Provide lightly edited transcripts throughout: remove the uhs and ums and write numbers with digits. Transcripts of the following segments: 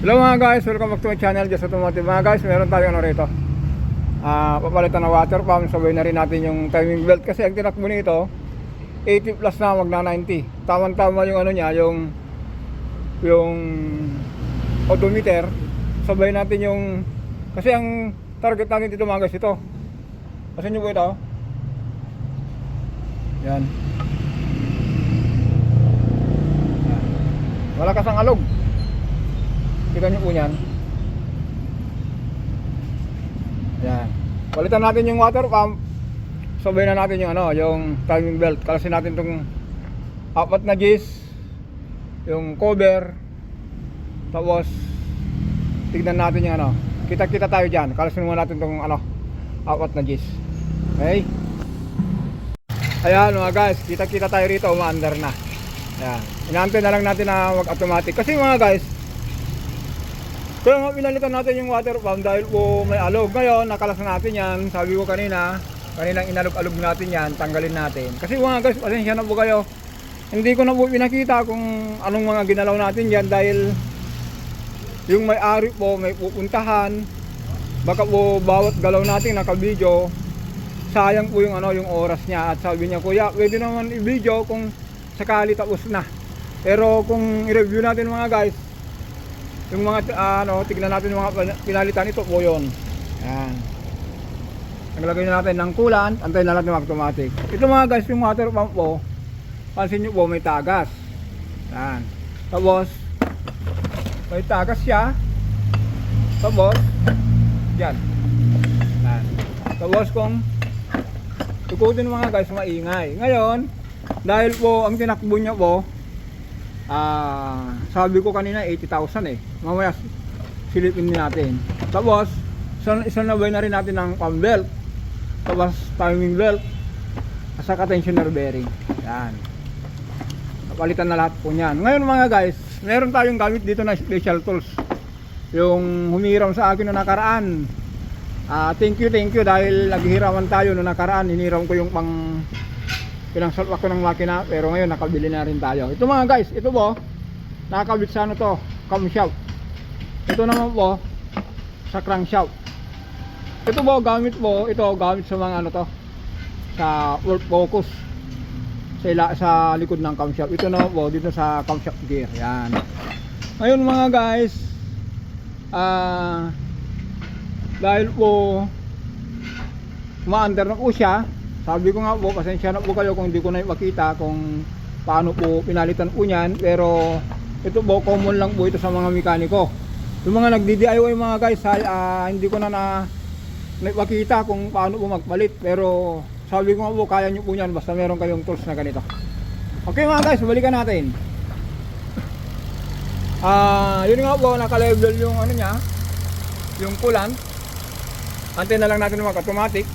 Hello mga guys, welcome back to my channel, Just Automotive. Mga guys, meron tayong ano rito, papalitan ng water pump. Sabay na rin natin yung timing belt kasi ang tinakbo nito 80 plus na, wag na 90. Tama-tama yung ano niya, yung odometer. Sabay natin yung, kasi ang target natin dito mga guys, ito. Kasi nyo po ito. Yan. Malakas ang alog. Kita nyo po yan. Yan. Palitan natin yung water pump. Sabay na natin yung ano, yung timing belt. Kalasin natin itong 4 na Gs, yung cover. Tapos tignan natin yung ano. Kita tayo dyan. Kalasin muna natin itong ano, 4 na Gs. Okay. Ayan mga guys, kita tayo rito, umaandar na. Ayan. Inaantay na lang natin na mag automatic. Kasi mga guys, kaya nga pinalitan natin yung water pump dahil po may alog. Ngayon, nakalas natin yan. Sabi ko kaninang inalog-alog natin yan, tanggalin natin. Kasi mga guys, pasensya na po kayo. Hindi ko na po pinakita kung anong mga ginalaw natin yan dahil yung may-ari po may pupuntahan. Baka po bawat galaw natin naka-video, sayang po yung ano, yung oras niya. At sabi niya, kuya, pwede naman i-video kung sakali tapos na. Pero kung i-review natin mga guys, yung mga tignan natin yung mga pinalitan, ito po yun. Ayan. Naglagay na natin ng coolant, antayin na natin yung automatic. Ito mga guys, yung water pump po, pansin nyo po may tagas. Ayan. Tapos may tagas siya. Tapos yan. Ayan. Tapos kung tukutin mga guys, maingay. Ngayon, dahil po ang tinakbo niya po, sabi ko kanina 80,000 eh. Mamaya silipin din natin. Tapos isanabay na rin natin ng pump belt. Tapos timing belt at saka tensioner bearing. Yan. Napalitan na lahat po niyan. Ngayon mga guys, meron tayong gamit dito na special tools. Yung humiram sa akin noong nakaraan. Thank you dahil naghihiraman tayo noong nakaraan. Hiniram ko yung pinangsalt ako ng makina, pero ngayon nakabili na rin tayo. Ito mga guys, ito po nakakabit sa ano to, camshaft. Ito naman po sa crankshaft. Ito po gamit sa mga ano to, sa work focus sa likod ng camshaft. Ito naman po dito sa camshaft gear. Yan. Ngayon mga guys, dahil po umaandar na po siya, sabi ko nga po, pasensya na po kayo kung hindi ko na makita kung paano po pinalitan po niyan. Pero ito po, common lang po ito sa mga mekaniko. Yung mga nagdi-DIY mga guys, hindi ko na makita kung paano po magpalit. Pero sabi ko nga po, kaya nyo po niyan basta meron kayong tools na ganito. Okay mga guys, balikan natin. Yun nga po, naka-level yung ano niya, yung coolant. Antay na lang natin mag-automatic.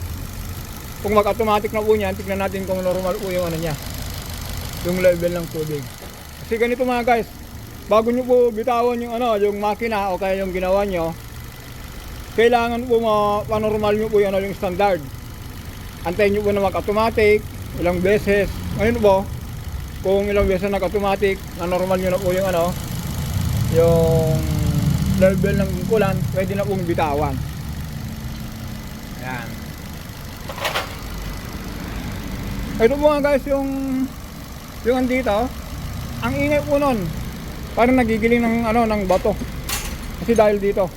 Kung mag-automatic na po niyan, tignan natin kung normal po yung ano niya, yung level ng tubig. Kasi ganito mga guys, bago nyo po bitawan yung ano, yung makina o kaya yung ginawa nyo, kailangan po pa-normal nyo po yung, ano, yung standard. Antayin nyo po na mag-automatic ilang beses. Ngayon po, kung ilang beses nag-automatic, na normal nyo na po yung ano, yung level ng coolant, pwede na pong bitawan. Ayan. Ito po nga guys, yung andito, ang ingay po nun, parang nagigiling ng ano, ng bato. Kasi dahil dito.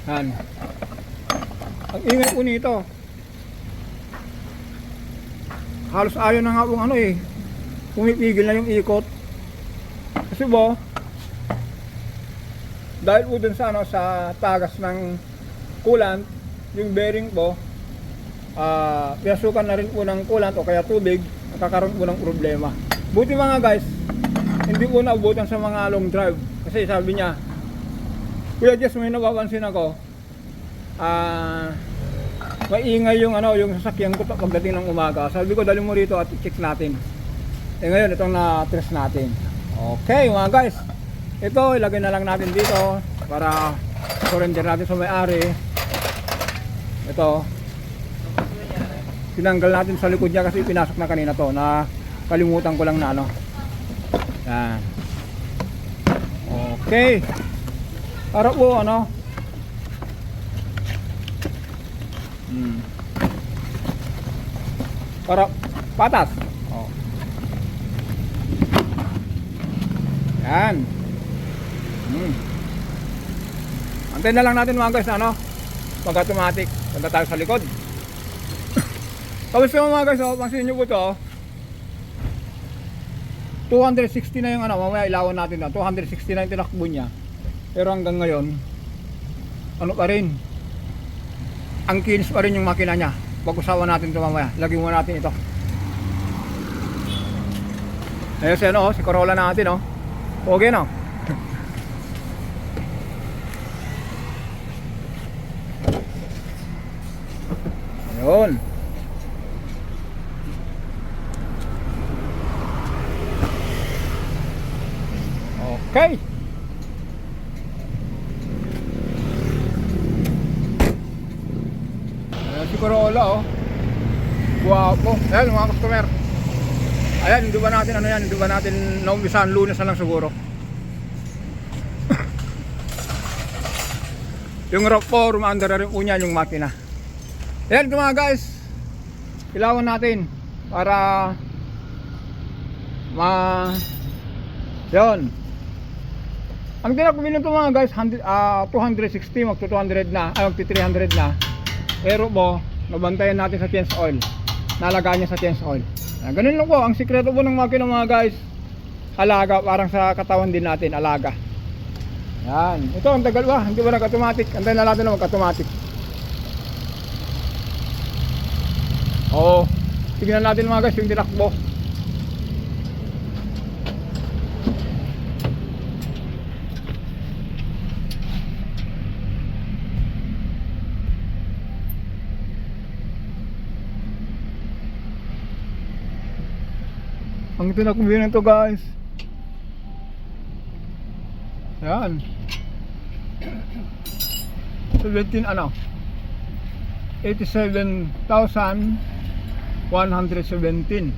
Yan. Ang ingay po nito. Halos ayaw na nga pong ano eh, pumipigil na yung ikot. Kasi po, dahil po dun sa ano, sa tagas ng coolant, yung bearing po, pinasukan na rin po ng coolant o kaya tubig, nakakaroon po ng problema. Buti mga guys, hindi po naabutan sa mga long drive. Kasi sabi niya, kuya Jess, may napapansin ako, maingay yung ano, yung sasakyan ko pagdating ng umaga. Sabi ko, dali mo rito at i-check natin. Ngayon, itong na-test natin. Okay mga guys, ito ilagay na lang natin dito para surrender natin sa may-ari. Ito tinanggal natin sa likod niya kasi pinasok na kanina to, na kalimutan ko lang na ano. Yan. Okay. Para po ano. Para patas. Oh. Yan. Antayin na lang natin mga guys, ano? Pag-automatic. Punta tayo sa likod. Tapos yung mga guys, oh, pansin nyo po ito, oh. 260 na yung ano, mamaya ilawan natin na. 260 na yung tinakbo niya. Pero hanggang ngayon, ano pa rin? Ang kinis pa rin yung makina niya. Pag-usawan natin ito mamaya. Lagyan mo natin ito. Ayun si ano, si Corolla natin, oh. Okay, no? Ayun. Okay. Ayan si Corolla, oh. Guwapo. Ayan mga customer. Ayan, hindi ba natin ano yan? Hindi ba natin naumpisahan Lunes na lang siguro. Yung RAV4, umaandar na rin po niyan yung makina. Ayan ito mga guys. Ilawan natin para yun. Ang tinakbo nito mga guys, 260, magto 200 na, magto 300 na. Pero po, nabantayan natin sa change oil. Nalagaan niya sa change oil. Ganun lang po, ang sikreto po ng makina mga guys, alaga, parang sa katawan din natin, alaga. Yan, ito ang tagal ba, hindi ba nag-automatic? Antayin na natin na mag-automatic. Oo, tignan natin mga guys yung tinakbo. Ang tinakbo nito guys. Yan 17 ano 87,117.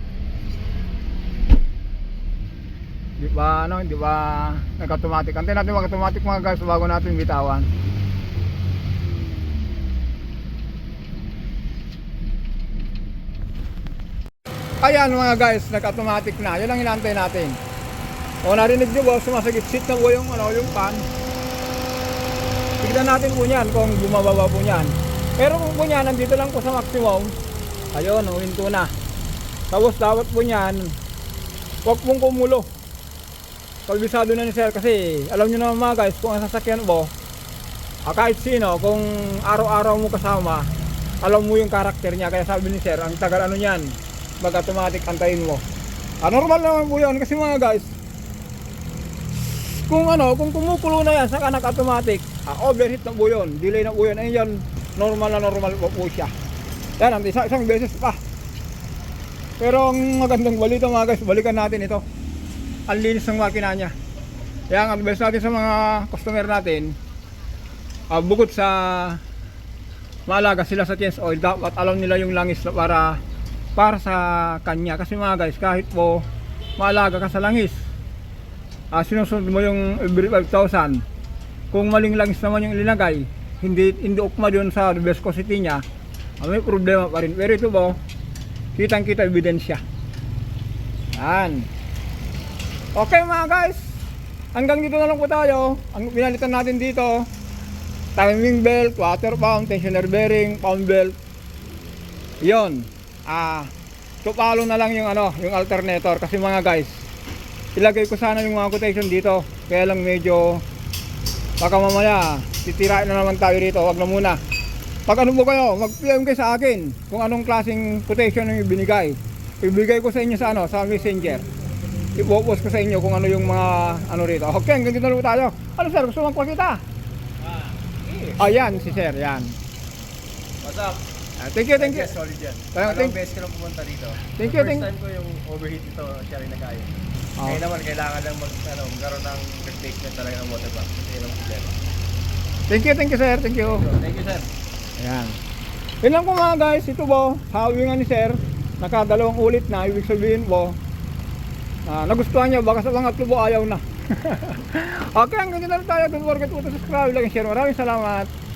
Di ba ano, di ba nag-automatic? Antayin natin mag-automatic mga guys bago natin bitawan. Ayan mga guys, nag-automatic na. Yan ang inaantay natin. O narinig nyo ba, sumasagit-sit na po yung, ano, yung pan. Tignan natin po yan kung bumababa po yan. Pero kung po yan, nandito lang po sa maximum. Ayun, huminto na. Tapos dapat po yan, huwag pong kumulo. Kalbisado na ni sir kasi alam nyo naman mga guys, kung ang sasakyan mo, kahit sino, kung araw-araw mo kasama, alam mo yung karakter niya. Kaya sabi ni sir, ang tagal ano yan, mag-automatic antayin mo. Normal naman po yan kasi mga guys, kung ano, kung kumukulo na yan saka nag-automatic, overheat na po yun, delay na po yun. Ayun yan, normal na normal po siya. Yan, isang beses pa. Pero ang magandang balita mga guys, balikan natin ito. Ang linis ng makina niya. Kaya ang advice natin sa mga customer natin, bukod sa maalaga sila sa change oil, dapat alam nila yung langis na para sa kanya. Kasi mga guys, kahit po maalaga ka sa langis, sinusunod mo yung every 5,000, kung maling langis naman yung ilinagay, hindi ukma doon sa viscosity niya, may problema pa rin. Pero ito po, kitang kita ebidensya. Yan. Okay mga guys, hanggang dito na lang po tayo. Ang pinalitan natin dito, timing belt, water pump, tensioner bearing, pump belt. Yon. Tupalo na lang yung ano, yung alternator. Kasi mga guys, ilagay ko sana yung mga quotation dito. Kaya lang medyo baka mamaya titirain na naman tayo dito. Wag na muna. Pag ano po kayo, mag-PM kayo sa akin kung anong klaseng quotation yung ibinigay. Ibigay ko sa inyo sa ano, sa messenger. I-post ko sa inyo kung ano yung mga ano rito. Okay, hanggang dito na lang tayo. Ano sir, gusto mong pakita? Ayan si sir, yan. What's up? Thank you. Solid yan. Thank Best ko lang pumunta dito. Thank you. First time ko yung overheat ito, siya rin nag-ayos. Ngayon naman, kailangan lang magkaroon ng replacement talaga ng water pump. Kasi yun ang problema. Thank you sir. Thank you. Thank you sir. Ayan. Yun lang po mga guys, ito po, sabi nga ni sir, nakadalawang ulit na, ibig sabihin po, nagustuhan niya, baka sa mga tubo ayaw na. Okay, hanggang dito na lang tayo. Don't forget to subscribe, like, and share. Maraming salamat.